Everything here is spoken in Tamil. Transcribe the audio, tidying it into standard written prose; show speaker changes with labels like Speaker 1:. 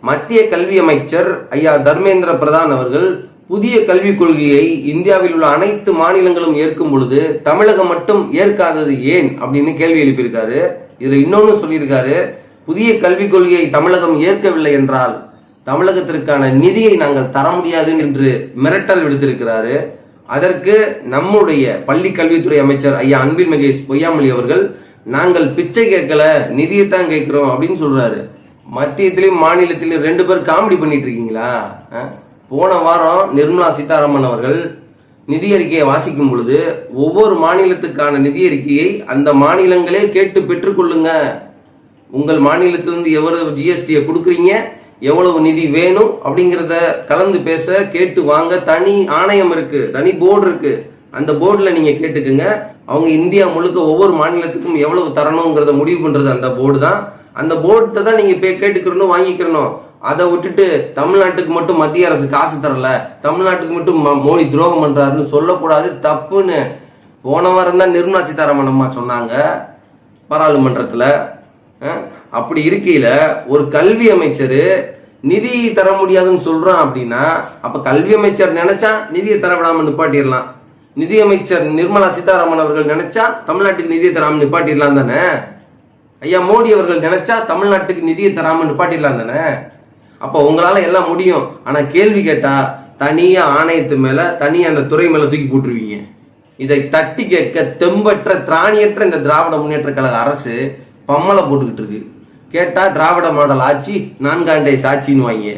Speaker 1: மத்திய கல்வி அமைச்சர் ஐயா தர்மேந்திர பிரதான் அவர்கள் புதிய கல்விக் கொள்கையை இந்தியாவில் உள்ள அனைத்து மாநிலங்களும் ஏற்கும் பொழுது தமிழகம் மட்டும் ஏற்காதது ஏன் அப்படின்னு கேள்வி எழுப்பியிருக்காரு. இதுல இன்னொன்னு சொல்லியிருக்காரு, புதிய கல்விக் கொள்கையை தமிழகம் ஏற்கவில்லை என்றால் தமிழகத்திற்கான நிதியை நாங்கள் தர முடியாது என்று மிரட்டல் விடுத்திருக்கிறாரு. அதற்கு நம்முடைய பள்ளி கல்வித்துறை அமைச்சர் ஐயா அன்பில் மகேஷ் பொய்யாமொழி அவர்கள், நாங்கள் பிச்சை கேட்கல, நிதியைத்தான் கேட்கிறோம் அப்படின்னு சொல்றாரு. மத்தியத்திலையும் மாநிலத்திலையும் ரெண்டு பேர் காமெடி பண்ணிட்டு இருக்கீங்களா? போன வாரம் நிர்மலா சீதாராமன் அவர்கள் நிதி அறிக்கையை வாசிக்கும் பொழுது ஒவ்வொரு மாநிலத்துக்கான நிதி அறிக்கையை அந்த மாநிலங்களே கேட்டு பெற்றுக்கொள்ளுங்க, உங்கள் மாநிலத்திலிருந்து எவ்வளவு ஜிஎஸ்டியை கொடுக்குறீங்க, எவ்வளவு நிதி வேணும் அப்படிங்கிறத கலந்து பேச கேட்டு வாங்க தனி ஆணையம் இருக்கு, தனி போர்டு இருக்கு. அந்த போர்டுல நீங்க கேட்டுக்குங்க. அவங்க இந்தியா முழுக்க ஒவ்வொரு மாநிலத்துக்கும் எவ்வளவு தரணுங்கிறத முடிவு பண்றது அந்த போர்டு தான். அந்த போர்டு தான் நீங்க கேட்டுக்கிறணும், வாங்கிக்கிறணும். அதை விட்டுட்டு தமிழ்நாட்டுக்கு மட்டும் மத்திய அரசு காசு தரல, தமிழ்நாட்டுக்கு மட்டும் மோடி துரோகம் பண்றாருன்னு சொல்லக்கூடாது, தப்புன்னு போன வாரம் தான் நிர்மலா சீதாராமன் அம்மா சொன்னாங்க பாராளுமன்றத்துல. அப்படி இருக்கையில ஒரு கல்வி அமைச்சர் நிதி தர முடியாதுன்னு சொல்றான் அப்படின்னா, அப்ப கல்வி அமைச்சர் நினைச்சா நிதியை தர விடாம நிப்பாட்டிடலாம். நிதி அமைச்சர் நிர்மலா சீதாராமன் அவர்கள் நினைச்சா தமிழ்நாட்டுக்கு நிதியை தராம நிப்பாட்டிடலாம் தானே? ஐயா மோடி அவர்கள் நினைச்சா தமிழ்நாட்டுக்கு நிதியை தராம நிப்பாட்டிடலாம் தானே? அப்ப உங்களால எல்லாம் முடியும். ஆனா கேள்வி கேட்டா தனியா ஆணையத்து மேல, தனியா அந்த துறை மேல தூக்கி போட்டுருவீங்க. இதை தட்டி கேட்க தெம்பற்ற திராணியற்ற இந்த திராவிட முன்னேற்ற கழக அரசு பம்மலை போட்டுக்கிட்டு இருக்கு. கேட்டா திராவிட மாடல் ஆட்சி, 4 ஆண்டை சாட்சின்னு வாங்க.